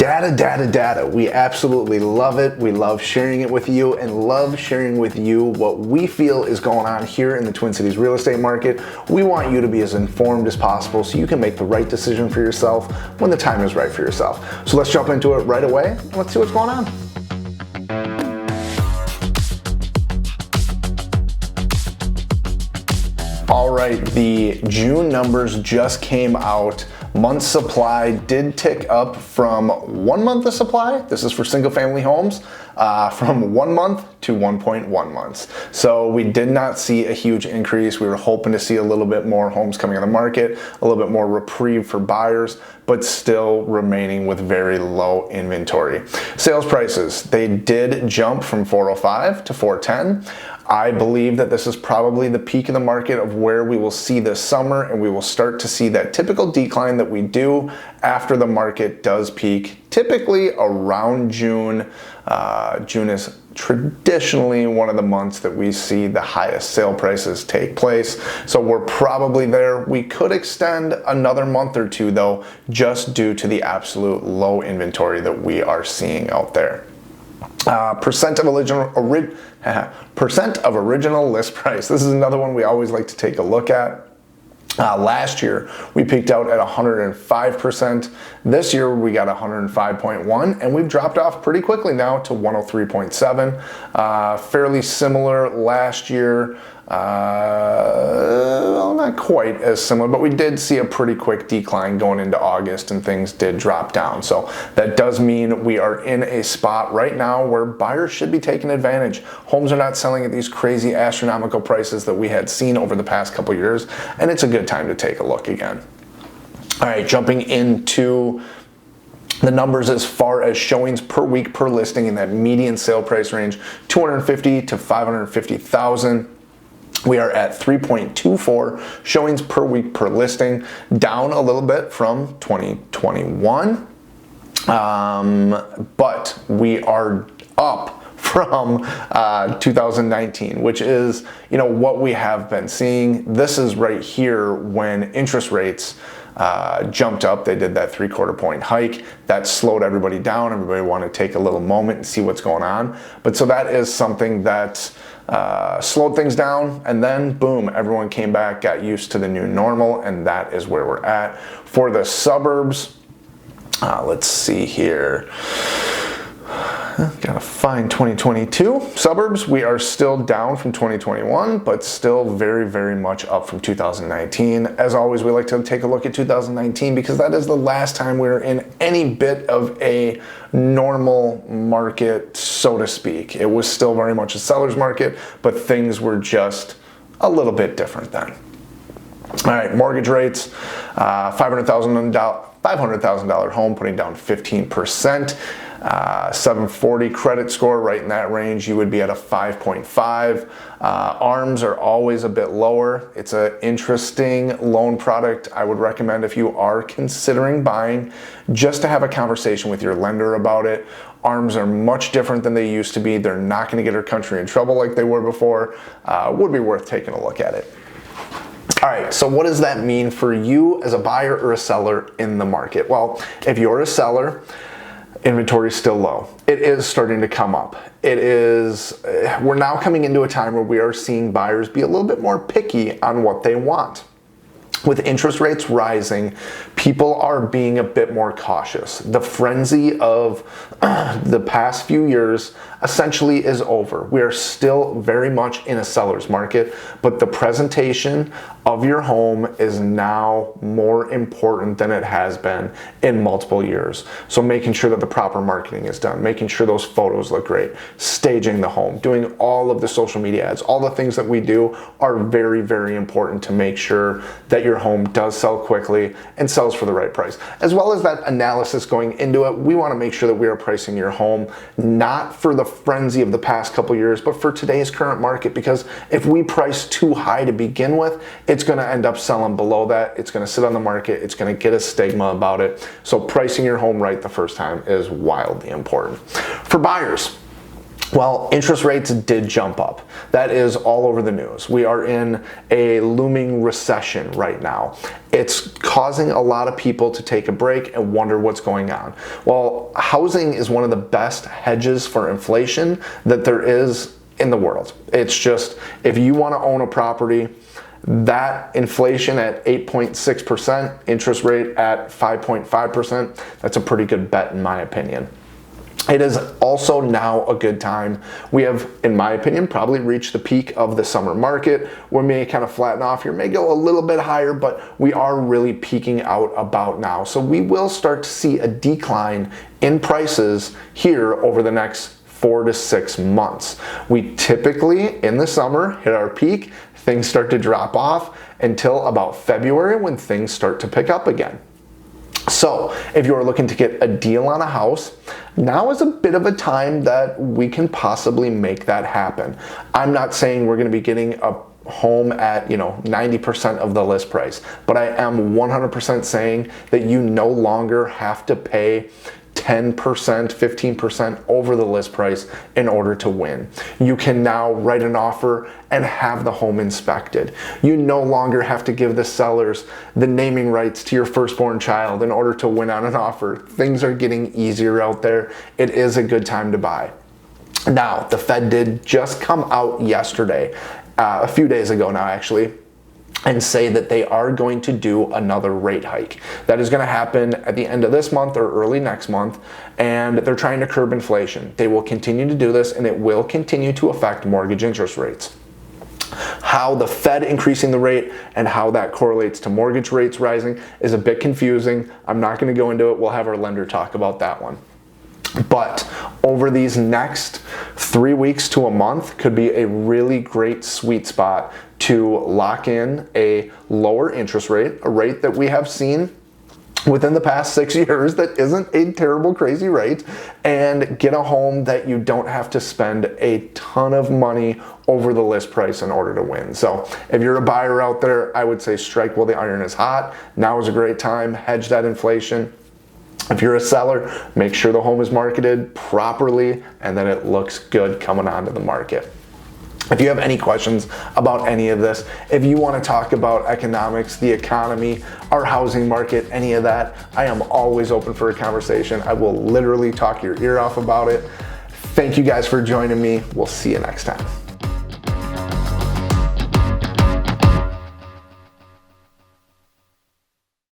Data, data, data. We absolutely love it. We love sharing it with you and love sharing with you what we feel is going on here in the Twin Cities real estate market. We want you to be as informed as possible so you can make the right decision for yourself when the time is right for yourself. So let's jump into it right away and let's see what's going on. All right, the June numbers just came out. Month supply did tick up from 1 month of supply. This is for single family homes, from 1 month to 1.1 months. So we did not see a huge increase. We were hoping to see a little bit more homes coming on the market, a little bit more reprieve for buyers, but still remaining with very low inventory. Sales prices, they did jump from 405 to 410. I believe that this is probably the peak of the market of where we will see this summer, and we will start to see that typical decline that we do after the market does peak, typically around June. June is traditionally one of the months that we see the highest sale prices take place. So we're probably there. We could extend another month or two though, just due to the absolute low inventory that we are seeing out there. Percent of original list price. This is another one we always like to take a look at. Last year, we peaked out at 105%. This year, we got 105.1, and we've dropped off pretty quickly now to 103.7. Fairly similar last year. Well, not quite as similar, but we did see a pretty quick decline going into August, and things did drop down. So that does mean we are in a spot right now where buyers should be taking advantage. Homes are not selling at these crazy astronomical prices that we had seen over the past couple years, and it's a good time to take a look again. All right, jumping into the numbers as far as showings per week per listing in that median sale price range, 250 to 550,000. We are at 3.24 showings per week per listing, down a little bit from 2021, but we are up from 2019, which is, what we have been seeing. This is right here when interest rates jumped up. They did that 3/4 point hike. That slowed everybody down. Everybody wanted to take a little moment and see what's going on. But so that is something that slowed things down, and then boom, everyone came back, got used to the new normal, and that is where we're at. For the suburbs, let's see here. Gotta find 2022. Suburbs, we are still down from 2021, but still very, very much up from 2019. As always, we like to take a look at 2019 because that is the last time we were in any bit of a normal market, so to speak. It was still very much a seller's market, but things were just a little bit different then. All right, mortgage rates, $500,000 home, putting down 15%. 740 credit score, right in that range, you would be at a 5.5. ARMs are always a bit lower. It's an interesting loan product. I would recommend if you are considering buying, just to have a conversation with your lender about it. ARMs are much different than they used to be. They're not going to get our country in trouble like they were before. Would be worth taking a look at it. All right, so what does that mean for you as a buyer or a seller in the market? Well, if you're a seller, inventory is still low. It is starting to come up. We're now coming into a time where we are seeing buyers be a little bit more picky on what they want. With interest rates rising, people are being a bit more cautious. The frenzy of the past few years essentially is over. We are still very much in a seller's market, but the presentation of your home is now more important than it has been in multiple years. So making sure that the proper marketing is done, making sure those photos look great, staging the home, doing all of the social media ads, all the things that we do are very, very important to make sure that your home does sell quickly and sells for the right price. As well as that analysis going into it, we want to make sure that we are pricing your home not for the frenzy of the past couple years, but for today's current market, because if we price too high to begin with, it's going to end up selling below that. It's going to sit on the market. It's going to get a stigma about it. So pricing your home right the first time is wildly important. For buyers, Well, interest rates did jump up. That is all over the news. We are in a looming recession right now. It's causing a lot of people to take a break and wonder what's going on. Well, housing is one of the best hedges for inflation that there is in the world. It's just, if you want to own a property, that inflation at 8.6%, interest rate at 5.5%, that's a pretty good bet in my opinion. It is also now a good time. We have, in my opinion, probably reached the peak of the summer market. We may kind of flatten off here, may go a little bit higher, but we are really peaking out about now. So we will start to see a decline in prices here over the next 4 to 6 months. We typically, in the summer, hit our peak. Things start to drop off until about February when things start to pick up again. So if you're looking to get a deal on a house, now is a bit of a time that we can possibly make that happen. I'm not saying we're going to be getting a home at 90% of the list price, but I am 100% saying that you no longer have to pay 10%, 15% over the list price in order to win. You can now write an offer and have the home inspected. You no longer have to give the sellers the naming rights to your firstborn child in order to win on an offer. Things are getting easier out there. It is a good time to buy. Now, the Fed did just come out yesterday, a few days ago now actually, and say that they are going to do another rate hike. That is going to happen at the end of this month or early next month, and they're trying to curb inflation. They will continue to do this, and it will continue to affect mortgage interest rates. How the Fed increasing the rate and how that correlates to mortgage rates rising is a bit confusing. I'm not going to go into it. We'll have our lender talk about that one. But over these next 3 weeks to a month could be a really great sweet spot to lock in a lower interest rate, a rate that we have seen within the past 6 years that isn't a terrible crazy rate, and get a home that you don't have to spend a ton of money over the list price in order to win. So if you're a buyer out there, I would say strike while the iron is hot. Now is a great time, hedge that inflation. If you're a seller, make sure the home is marketed properly and that it looks good coming onto the market. If you have any questions about any of this, if you want to talk about economics, the economy, our housing market, any of that, I am always open for a conversation. I will literally talk your ear off about it. Thank you guys for joining me. We'll see you next time.